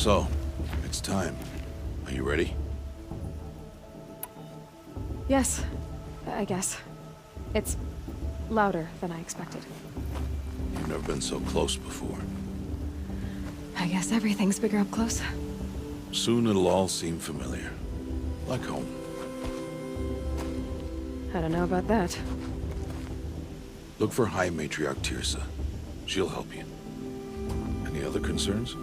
So, it's time. Are you ready? Yes, I guess. It's louder than I expected. You've never been so close before. I guess everything's bigger up close. Soon it'll all seem familiar. Like home. I don't know about that. Look for High Matriarch Tirsa. She'll help you. Any other concerns?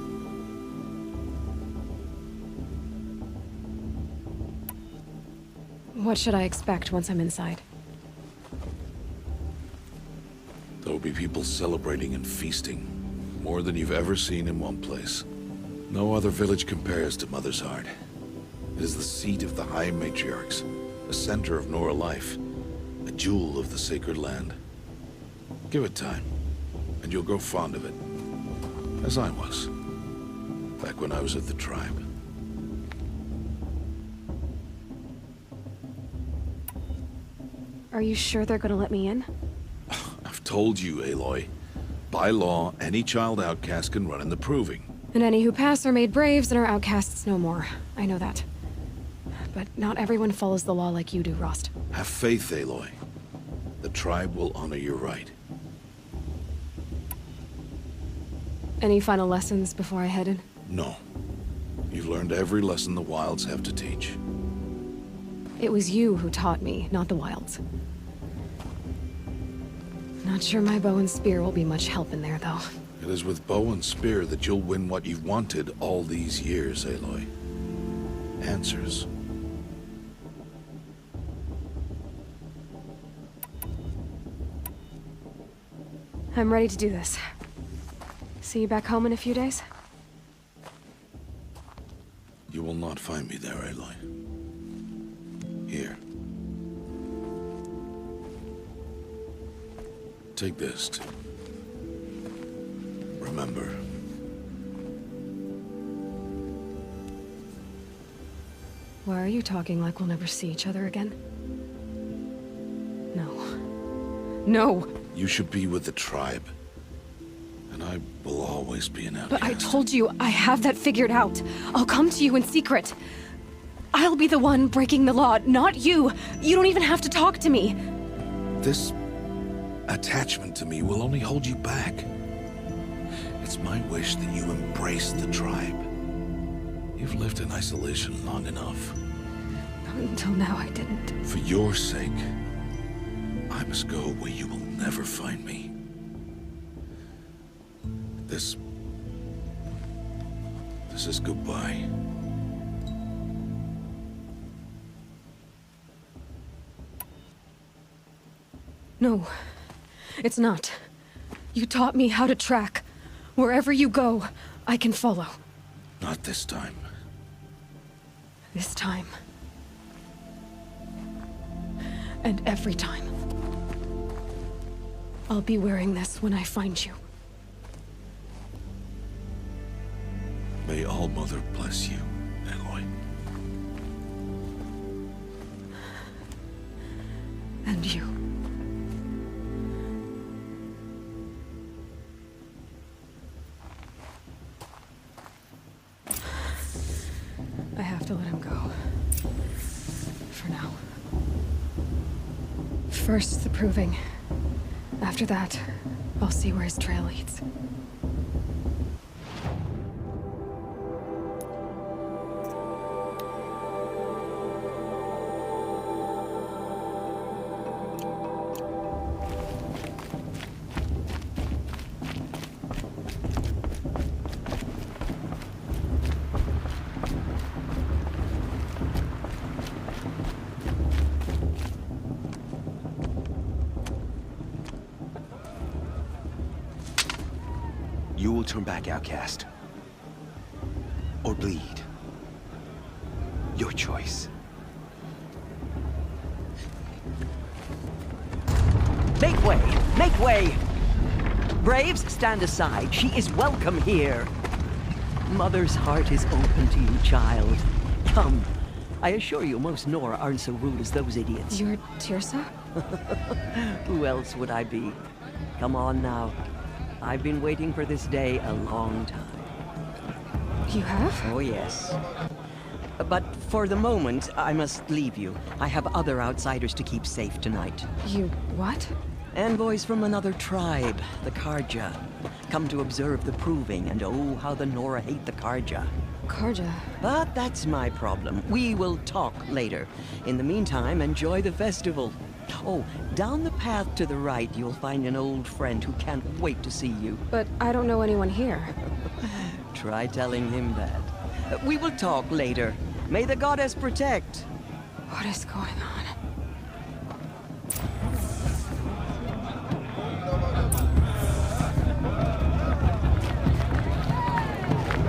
What should I expect once I'm inside? There'll be people celebrating and feasting. More than you've ever seen in one place. No other village compares to Mother's Heart. It is the seat of the High Matriarchs, a center of Nora life, a jewel of the sacred land. Give it time, and you'll grow fond of it. As I was, back when I was at the tribe. Are you sure they're gonna let me in? I've told you, Aloy. By law, any child outcast can run in the proving. And any who pass are made braves and are outcasts no more. I know that. But not everyone follows the law like you do, Rost. Have faith, Aloy. The tribe will honor your right. Any final lessons before I head in? No. You've learned every lesson the Wilds have to teach. It was you who taught me, not the Wilds. Not sure my bow and spear will be much help in there, though. It is with bow and spear that you'll win what you've wanted all these years, Aloy. Answers. I'm ready to do this. See you back home in a few days? You will not find me there, Aloy. Here. Take this to remember. Why are you talking like we'll never see each other again? No. No! You should be with the tribe. And I will always be an outcast. But I told you, I have that figured out. I'll come to you in secret. I'll be the one breaking the law, not you. You don't even have to talk to me. This attachment to me will only hold you back. It's my wish that you embrace the tribe. You've lived in isolation long enough. Until now, I didn't. For your sake, I must go where you will never find me. This is goodbye. No, it's not. You taught me how to track. Wherever you go, I can follow. Not this time. This time. And every time. I'll be wearing this when I find you. May All Mother bless you, Aloy. And you. I have to let him go. For now. First, the proving. After that, I'll see where his trail leads. You will turn back, outcast. Or bleed. Your choice. Make way! Make way! Braves, stand aside. She is welcome here. Mother's heart is open to you, child. Come. I assure you, most Nora aren't so rude as those idiots. You're Tirsa? Who else would I be? Come on now. I've been waiting for this day a long time. You have? Oh, yes. But for the moment, I must leave you. I have other outsiders to keep safe tonight. You what? Envoys from another tribe, the Karja. Come to observe the proving, and oh, how the Nora hate the Karja. Karja. But that's my problem. We will talk later. In the meantime, enjoy the festival. Oh, down the path to the right, you'll find an old friend who can't wait to see you. But I don't know anyone here. Try telling him that. We will talk later. May the goddess protect. What is going on?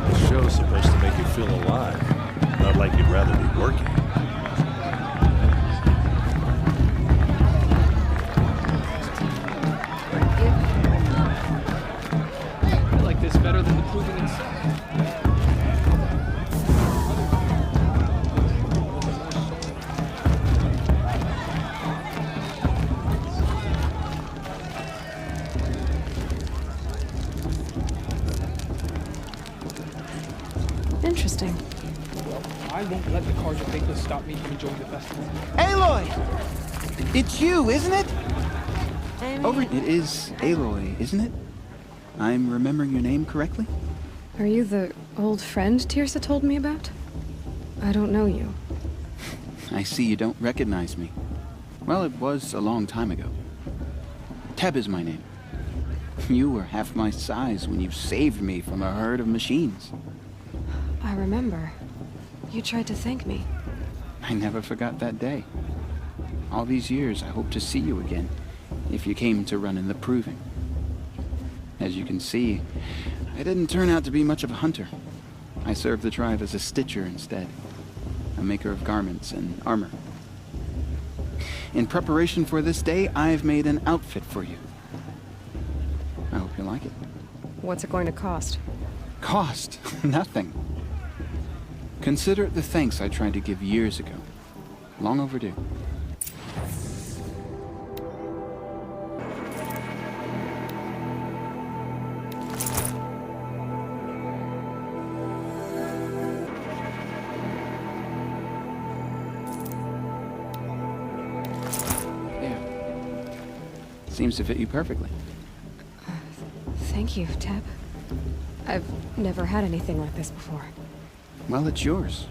The show's supposed to make you feel alive, not like you'd rather be working. I like this better than the proving itself. Interesting. I won't let the Karja faithless stop me from enjoying the festival. Aloy! It's you, isn't it? It is Aloy, isn't it? I'm remembering your name correctly? Are you the old friend Tirsa told me about? I don't know you. I see you don't recognize me. Well, it was a long time ago. Teb is my name. You were half my size when you saved me from a herd of machines. I remember. You tried to thank me. I never forgot that day. All these years, I hope to see you again, if you came to run in the proving. As you can see, I didn't turn out to be much of a hunter. I served the tribe as a stitcher instead, a maker of garments and armor. In preparation for this day, I've made an outfit for you. I hope you like it. What's it going to cost? Cost? Nothing. Consider it the thanks I tried to give years ago. Long overdue. There. Seems to fit you perfectly. Thank you, Teb. I've never had anything like this before. Well, it's yours.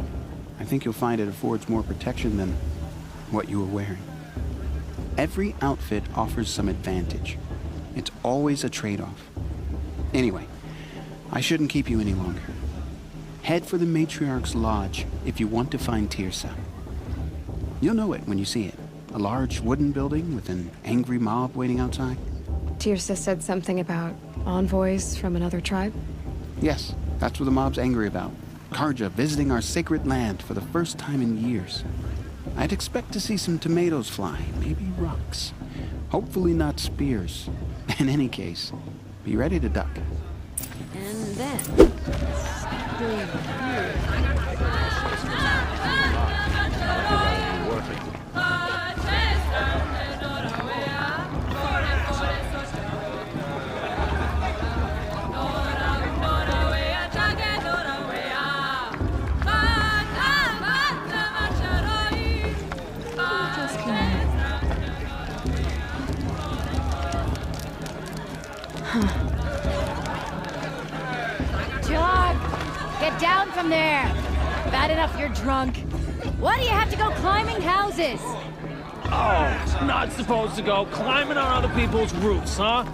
I think you'll find it affords more protection than what you were wearing. Every outfit offers some advantage. It's always a trade-off. Anyway, I shouldn't keep you any longer. Head for the Matriarch's Lodge if you want to find Tirsa. You'll know it when you see it. A large wooden building with an angry mob waiting outside. Tirsa said something about envoys from another tribe? Yes, that's what the mob's angry about. Karja visiting our sacred land for the first time in years. I'd expect to see some tomatoes fly, maybe rocks. Hopefully not spears. In any case, be ready to duck. And then... John, get down from there. Bad enough you're drunk. Why do you have to go climbing houses? Oh, not supposed to go climbing on other people's roofs, huh?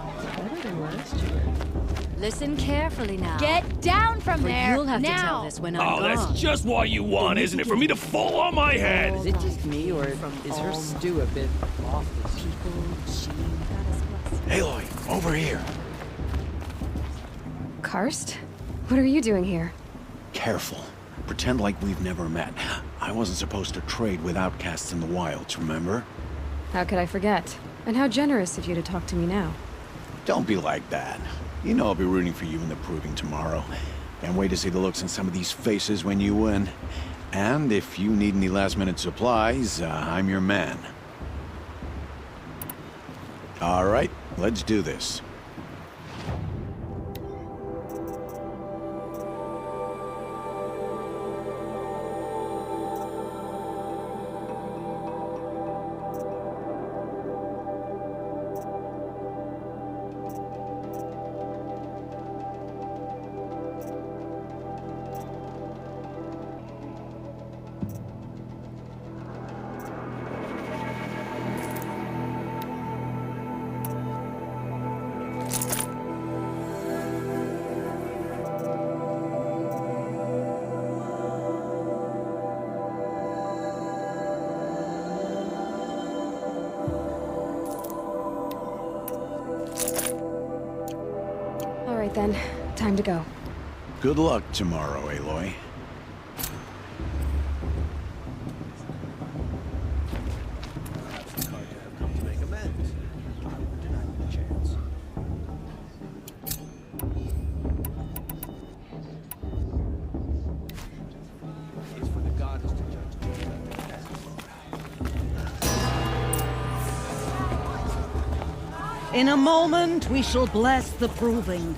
Listen carefully now. Get down from there. You'll have to tell this when I'm Oh, gone. that's just what you want, isn't it? For me to fall on my head. Is it just me, or is her stew a bit off this? Aloy, over here. Karst? What are you doing here? Careful. Pretend like we've never met. I wasn't supposed to trade with outcasts in the wilds, remember? How could I forget? And how generous of you to talk to me now. Don't be like that. You know I'll be rooting for you in the proving tomorrow. Can't wait to see the looks on some of these faces when you win. And if you need any last-minute supplies, I'm your man. All right, let's do this. then. Time to go. Good luck tomorrow, Aloy. In a moment, we shall bless the proving.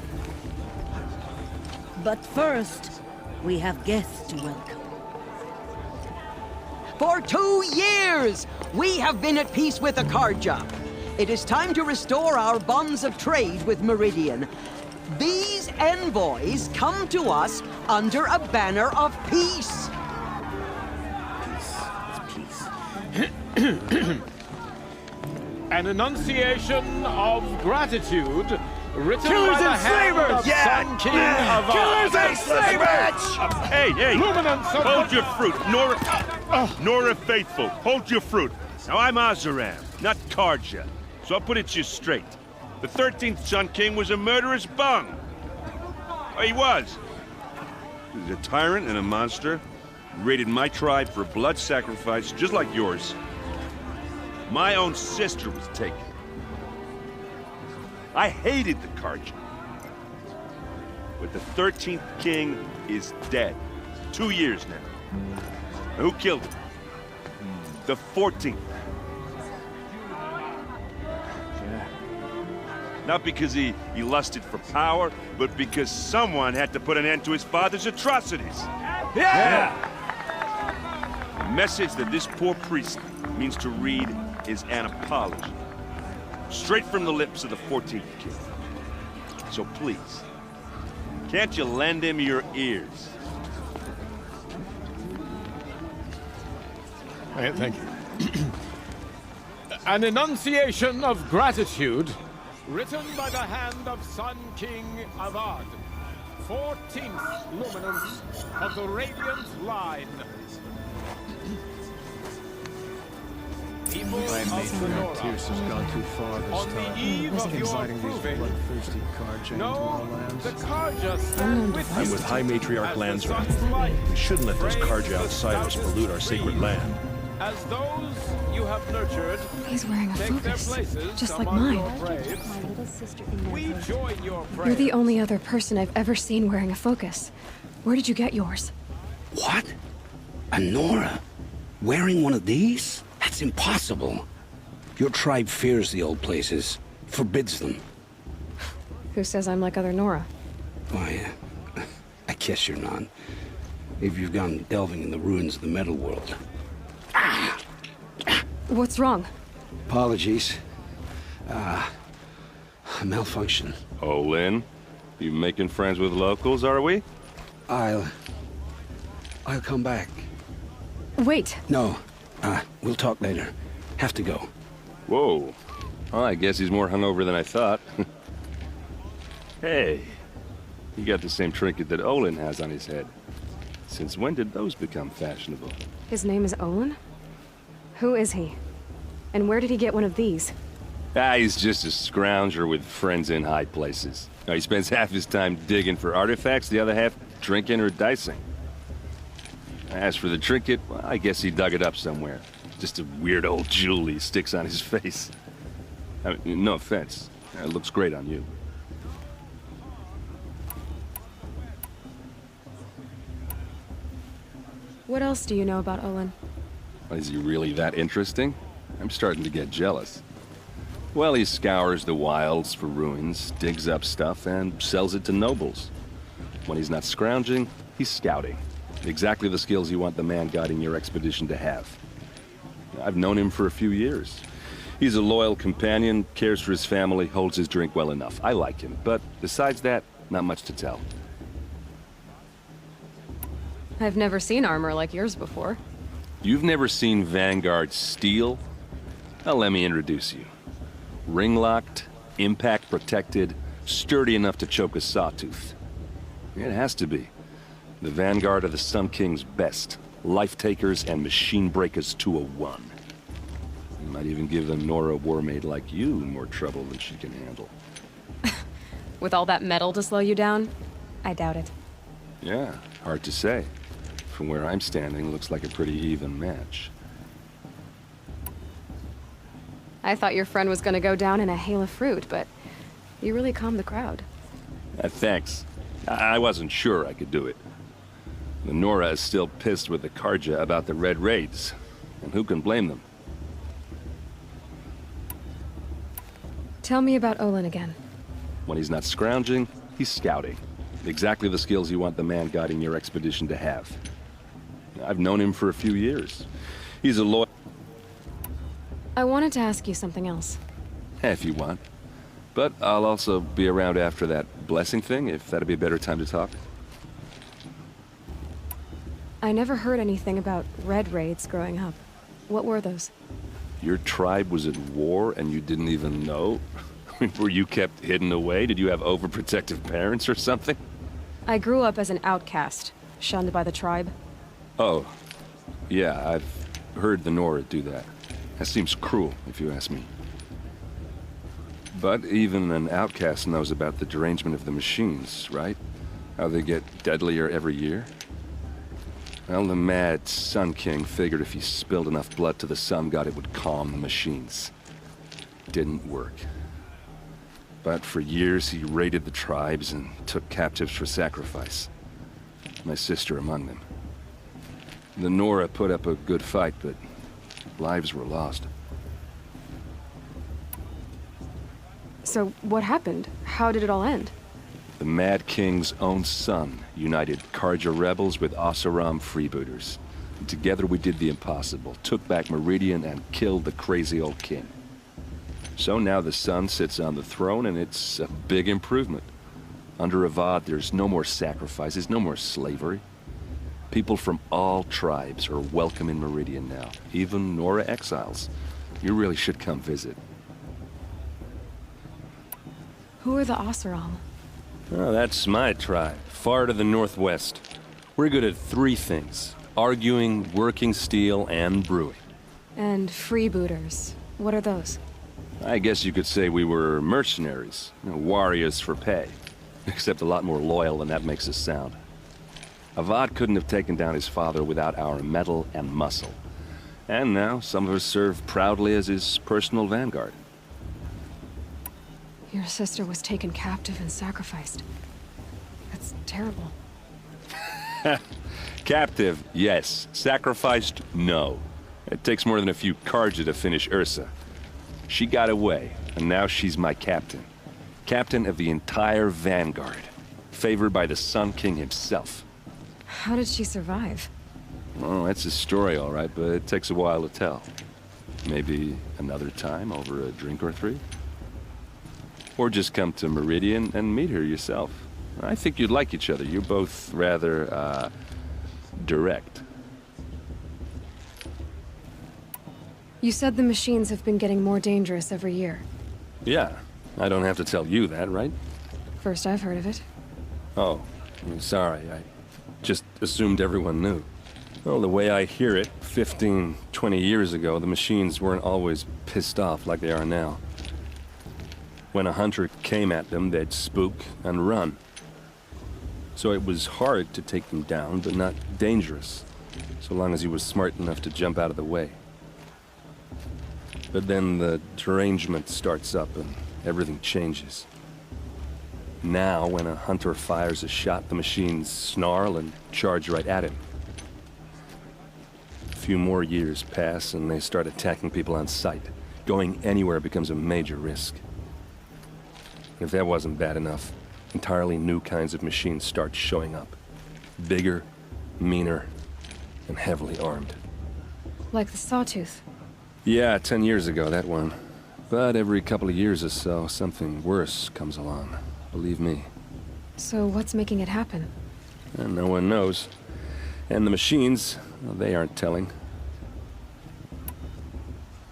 But first, we have guests to welcome. For 2 years, we have been at peace with Akarja. It is time to restore our bonds of trade with Meridian. These envoys come to us under a banner of peace. An enunciation of gratitude written by the hand of Sun King of Killers and slavers! Hey, Luminance of hold your fruit. Nora Faithful, hold your fruit. Now, I'm Azaram, not Karja, so I'll put it to you straight. The 13th Sun King was a murderous bung. Oh, he was. He was a tyrant and a monster. He raided my tribe for blood sacrifice, just like yours. My own sister was taken. I hated the Karja. But the 13th king is dead. 2 years now. Who killed him? The 14th. Not because he lusted for power, but because someone had to put an end to his father's atrocities. Yeah! The message that this poor priest means to read is an apology. Straight from the lips of the 14th king. So please, can't you lend him your ears? Thank you. An enunciation of gratitude written by the hand of Sun King Avad, 14th luminance of the Radiant Line. People of the Nora, Tierce has gone too far this on the time. eve of your Inviting these proving, bloodthirsty Karja into our no, lands. the Karja stand with I'm you with High Matriarch as the Landsman. sun's light We shouldn't let those frames Karja the outsiders stoutest pollute our sacred trees. land. As those you have nurtured He's wearing a take their focus, places just like among mine. your braves, we join your prayers. You're the only other person I've ever seen wearing a focus. Where did you get yours? What? A Nora? Wearing one of these? That's impossible. Your tribe fears the old places, forbids them. Who says I'm like other Nora? Why, I guess you're not. If you've gone delving in the ruins of the metal world. What's wrong? Apologies. A malfunction. Oh, Lynn, you making friends with locals, are we? I'll come back. Wait. No, we'll talk later. Have to go. Whoa. Well, I guess he's more hungover than I thought. Hey, you got the same trinket that Olin has on his head. Since when did those become fashionable? His name is Olin? Who is he? And where did he get one of these? He's just a scrounger with friends in high places. Now, he spends half his time digging for artifacts, the other half drinking or dicing. As for the trinket, well, I guess he dug it up somewhere. Just a weird old jewel he sticks on his face. I mean, no offense. It looks great on you. What else do you know about Olin? Is he really that interesting? I'm starting to get jealous. Well, he scours the wilds for ruins, digs up stuff, and sells it to nobles. When he's not scrounging, he's scouting. Exactly the skills you want the man guiding your expedition to have. I've known him for a few years. He's a loyal companion, cares for his family, holds his drink well enough. I like him, but besides that, not much to tell. I've never seen armor like yours before. You've never seen Vanguard steel? Well, let me introduce you. Ring-locked, impact-protected, sturdy enough to choke a sawtooth. It has to be. The Vanguard of the Sun King's best. Life-takers and machine-breakers to a one. You might even give the Nora warmaid like you more trouble than she can handle. With all that metal to slow you down? I doubt it. Yeah, hard to say. From where I'm standing, looks like a pretty even match. I thought your friend was gonna go down in a hail of fruit, but you really calmed the crowd. Thanks. I wasn't sure I could do it. The Nora is still pissed with the Karja about the Red Raids, and who can blame them? Tell me about Olin again. When he's not scrounging, he's scouting. Exactly the skills you want the man guiding your expedition to have. I've known him for a few years. He's a loyal... I wanted to ask you something else. If you want. But I'll also be around after that blessing thing, if that'd be a better time to talk. I never heard anything about Red Raids growing up. What were those? Your tribe was at war and you didn't even know? Were you kept hidden away? Did you have overprotective parents or something? I grew up as an outcast, shunned by the tribe. Oh, yeah, I've heard the Nora do that. That seems cruel, if you ask me. But even an outcast knows about the derangement of the machines, right? How they get deadlier every year? Well, the mad Sun King figured if he spilled enough blood to the Sun God, it would calm the machines. Didn't work. But for years, he raided the tribes and took captives for sacrifice. My sister among them. The Nora put up a good fight, but lives were lost. So what happened? How did it all end? The Mad King's own son united Karja rebels with Oseram freebooters. And together we did the impossible, took back Meridian and killed the crazy old king. So now the son sits on the throne and it's a big improvement. Under Avad, there's no more sacrifices, no more slavery. People from all tribes are welcome in Meridian now, even Nora exiles. You really should come visit. Who are the Oseram? Oh, that's my tribe, far to the northwest. We're good at three things: arguing, working steel, and brewing. And freebooters. What are those? I guess you could say we were mercenaries, warriors for pay. Except a lot more loyal than that makes us sound. Avad couldn't have taken down his father without our metal and muscle. And now some of us serve proudly as his personal vanguard. Your sister was taken captive and sacrificed. That's terrible. Captive, yes. Sacrificed, no. It takes more than a few Karja to finish Ursa. She got away, and now she's my captain. Captain of the entire vanguard. Favored by the Sun King himself. How did she survive? Oh, that's a story, all right, but it takes a while to tell. Maybe another time over a drink or three? Or just come to Meridian and meet her yourself. I think you'd like each other. You're both rather, direct. You said the machines have been getting more dangerous every year. Yeah, I don't have to tell you that, right? First I've heard of it. Oh, I'm sorry. I just assumed everyone knew. Well, the way I hear it, 15, 20 years ago, the machines weren't always pissed off like they are now. When a hunter came at them, they'd spook and run. So it was hard to take them down, but not dangerous, so long as he was smart enough to jump out of the way. But then the derangement starts up and everything changes. Now, when a hunter fires a shot, the machines snarl and charge right at him. A few more years pass and they start attacking people on sight. Going anywhere becomes a major risk. If that wasn't bad enough, entirely new kinds of machines start showing up. Bigger, meaner, and heavily armed. Like the Sawtooth. Yeah, 10 years ago, that one. But every couple of years or so, something worse comes along. Believe me. So what's making it happen? And no one knows. And the machines, well, they aren't telling.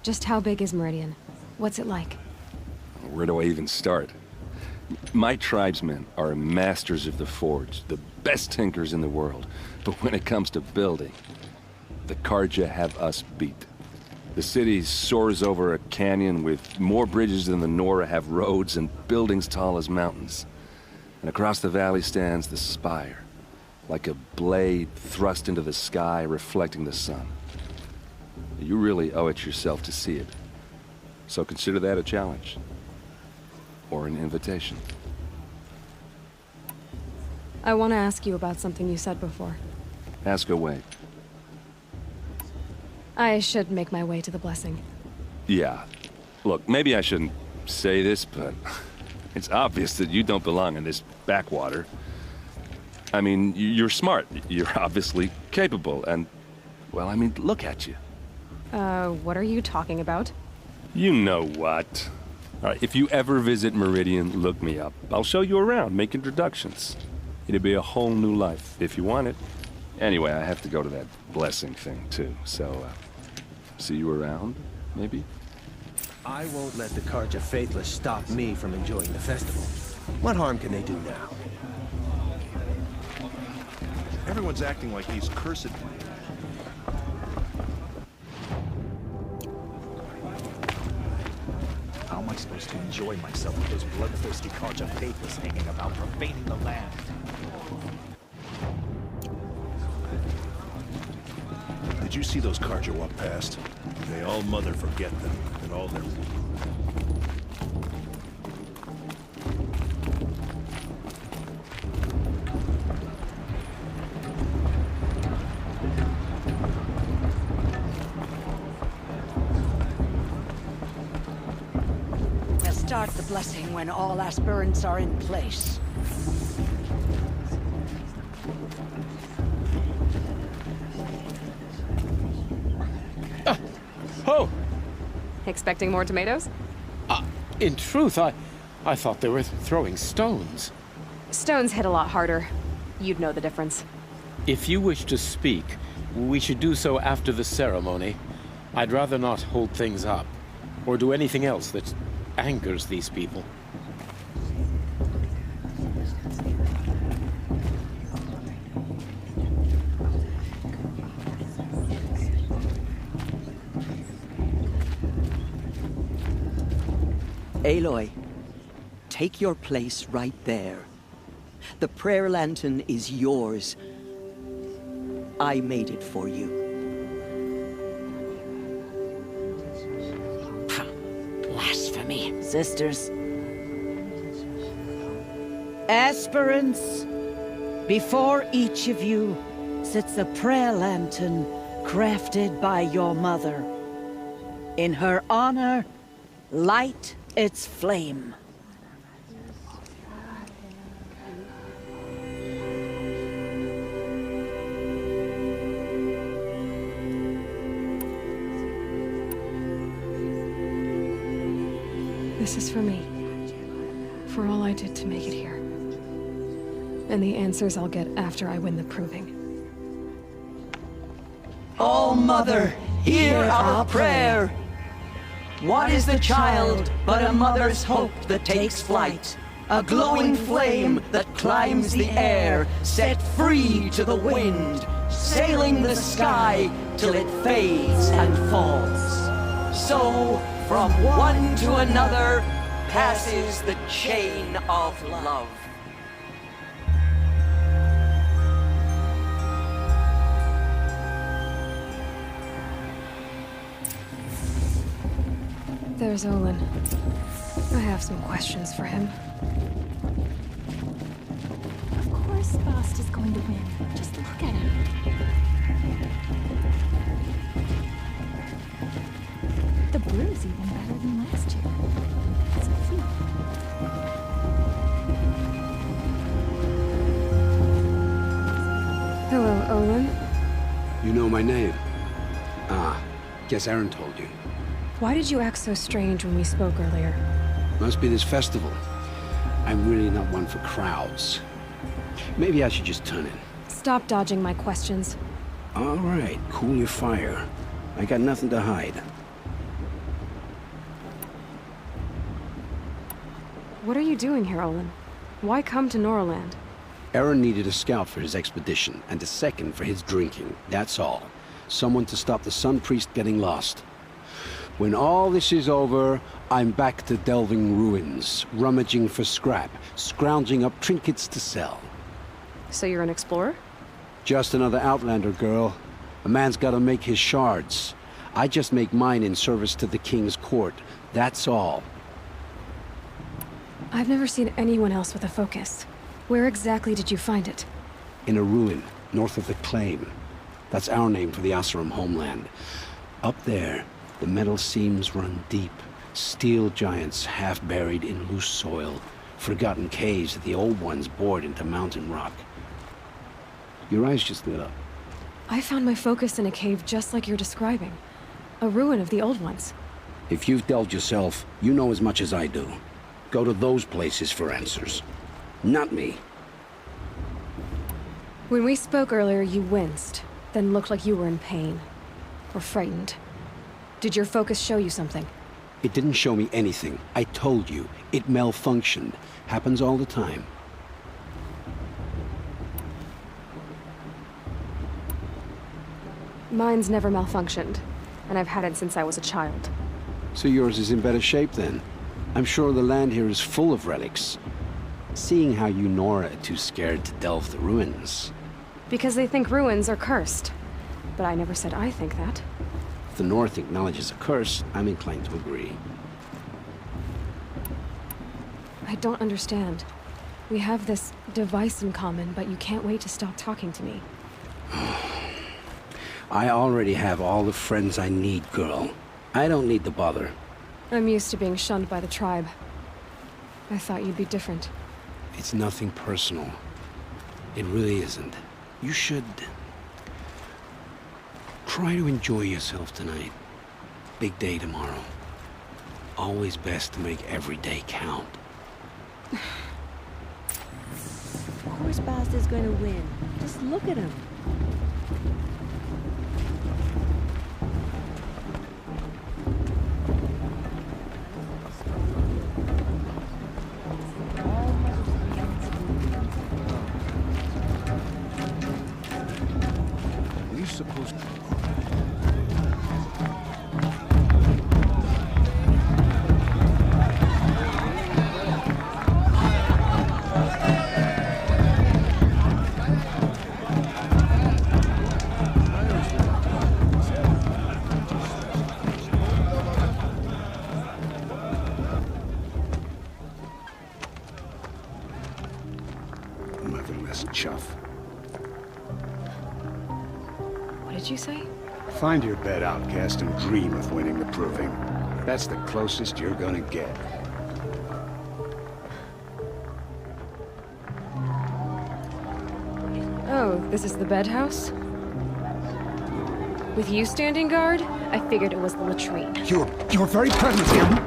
Just how big is Meridian? What's it like? Where do I even start? My tribesmen are masters of the forge, the best tinkers in the world. But when it comes to building, the Karja have us beat. The city soars over a canyon with more bridges than the Nora have roads and buildings tall as mountains. And across the valley stands the spire, like a blade thrust into the sky, reflecting the sun. You really owe it yourself to see it. So consider that a challenge. Or an invitation. I want to ask you about something you said before. Ask away. I should make my way to the blessing. Yeah. Look, maybe I shouldn't say this, but it's obvious that you don't belong in this backwater. I mean, you're smart. You're obviously capable, and, well, I mean, look at you. What are you talking about? You know what. All right, if you ever visit Meridian, look me up. I'll show you around, make introductions. It'll be a whole new life, if you want it. Anyway, I have to go to that blessing thing, too, so, see you around, maybe? I won't let the Carja Faithless stop me from enjoying the festival. What harm can they do now? Everyone's acting like he's cursed. How am I supposed to enjoy myself with those bloodthirsty Carja Faithless hanging about, profaning the land? Did you see those Carja walk past? May all Mother forget them, and all their... We'll start the blessing when all aspirants are in place. Oh! Expecting more tomatoes? In truth, I thought they were throwing stones. Stones hit a lot harder. You'd know the difference. If you wish to speak, we should do so after the ceremony. I'd rather not hold things up, or do anything else that angers these people. Aloy, take your place right there. The prayer lantern is yours. I made it for you. Blasphemy, sisters. Aspirants, before each of you sits a prayer lantern crafted by your mother. In her honor, light its flame. This is for me. For all I did to make it here. And the answers I'll get after I win the proving. Oh, Mother, hear our prayer. What is the child but a mother's hope that takes flight? A glowing flame that climbs the air, set free to the wind, sailing the sky till it fades and falls. So, from one to another, passes the chain of love. There's Olin. I have some questions for him. Of course Bast is going to win. Just look at him. The brew's even better than last year. It's a feat. Hello, Olin. You know my name? Ah, guess Aaron told you. Why did you act so strange when we spoke earlier? Must be this festival. I'm really not one for crowds. Maybe I should just turn in. Stop dodging my questions. All right, cool your fire. I got nothing to hide. What are you doing here, Olin? Why come to Norland? Aaron needed a scout for his expedition, and a second for his drinking. That's all. Someone to stop the Sun Priest getting lost. When all this is over, I'm back to delving ruins, rummaging for scrap, scrounging up trinkets to sell. So you're an explorer? Just another Outlander, girl. A man's gotta make his shards. I just make mine in service to the king's court. That's all. I've never seen anyone else with a focus. Where exactly did you find it? In a ruin, north of the Claim. That's our name for the Oseram homeland. Up there, the metal seams run deep. Steel giants half buried in loose soil. Forgotten caves that the old ones bored into mountain rock. Your eyes just lit up. I found my focus in a cave just like you're describing. A ruin of the old ones. If you've delved yourself, you know as much as I do. Go to those places for answers. Not me. When we spoke earlier, you winced, then looked like you were in pain. Or frightened. Did your focus show you something? It didn't show me anything. I told you. It malfunctioned. Happens all the time. Mine's never malfunctioned, and I've had it since I was a child. So yours is in better shape then. I'm sure the land here is full of relics. Seeing how you Nora are too scared to delve the ruins. Because they think ruins are cursed. But I never said I think that. If the North acknowledges a curse, I'm inclined to agree. I don't understand. We have this device in common, but you can't wait to stop talking to me. I already have all the friends I need, girl. I don't need the bother. I'm used to being shunned by the tribe. I thought you'd be different. It's nothing personal. It really isn't. You should... try to enjoy yourself tonight. Big day tomorrow. Always best to make every day count. Of course Bast is gonna win. Just look at him. Supposed to... Motherless chuff. What did you say? Find your bed, outcast, and dream of winning the proving. That's the closest you're gonna get. Oh, this is the bedhouse? With you standing guard, I figured it was the latrine. Your very presence here...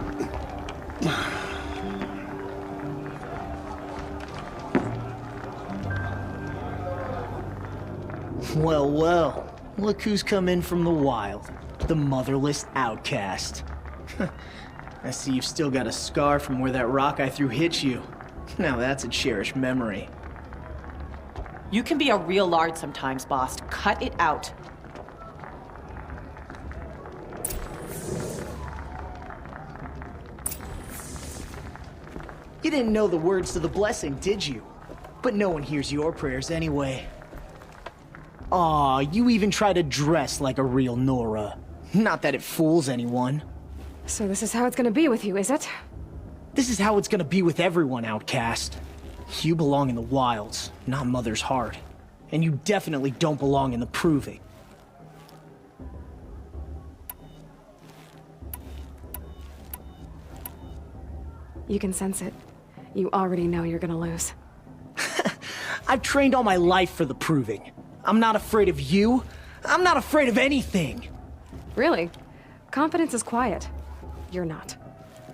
Well, well. Look who's come in from the wild. The motherless outcast. I see you've still got a scar from where that rock I threw hit you. Now that's a cherished memory. You can be a real lard sometimes, boss. Cut it out. You didn't know the words to the blessing, did you? But no one hears your prayers anyway. Aw, you even try to dress like a real Nora. Not that it fools anyone. So this is how it's gonna be with you, is it? This is how it's gonna be with everyone, outcast. You belong in the wilds, not Mother's heart. And you definitely don't belong in the proving. You can sense it. You already know you're gonna lose. I've trained all my life for the proving. I'm not afraid of you. I'm not afraid of anything. Really? Confidence is quiet. You're not.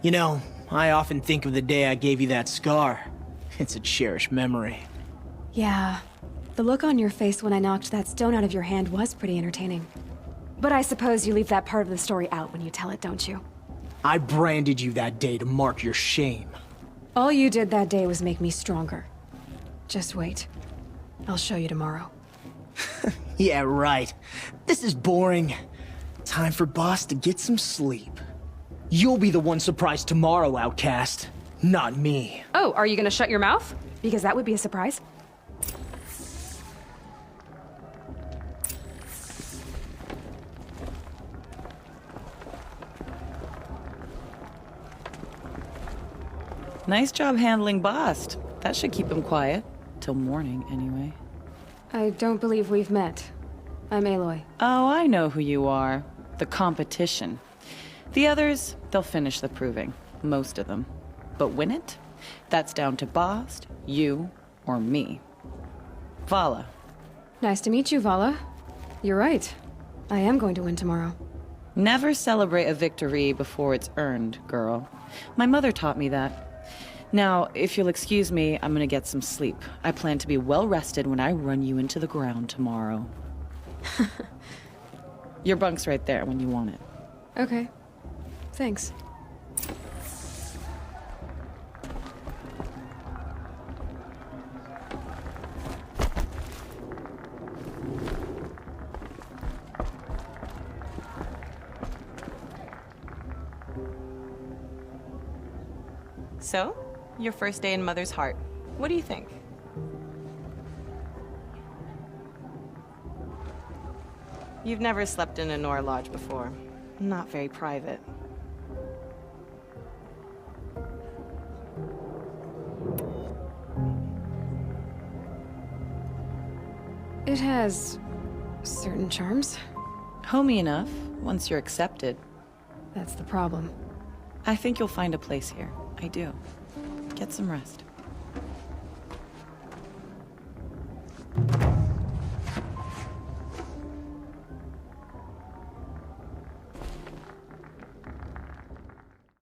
You know, I often think of the day I gave you that scar. It's a cherished memory. Yeah. The look on your face when I knocked that stone out of your hand was pretty entertaining. But I suppose you leave that part of the story out when you tell it, don't you? I branded you that day to mark your shame. All you did that day was make me stronger. Just wait. I'll show you tomorrow. Yeah, right. This is boring. Time for Boss to get some sleep. You'll be the one surprised tomorrow, outcast. Not me. Oh, are you gonna shut your mouth? Because that would be a surprise. Nice job handling Bast. That should keep him quiet. Till morning, anyway. I don't believe we've met. I'm Aloy. Oh, I know who you are. The competition. The others, they'll finish the proving. Most of them. But win it? That's down to Bast, you, or me. Vala. Nice to meet you, Vala. You're right. I am going to win tomorrow. Never celebrate a victory before it's earned, girl. My mother taught me that. Now, if you'll excuse me, I'm gonna get some sleep. I plan to be well rested when I run you into the ground tomorrow. Your bunk's right there when you want it. Okay. Thanks. So, your first day in Mother's heart. What do you think? You've never slept in a Nora lodge before. Not very private. It has certain charms. Homey enough, once you're accepted. That's the problem. I think you'll find a place here. I do. Get some rest.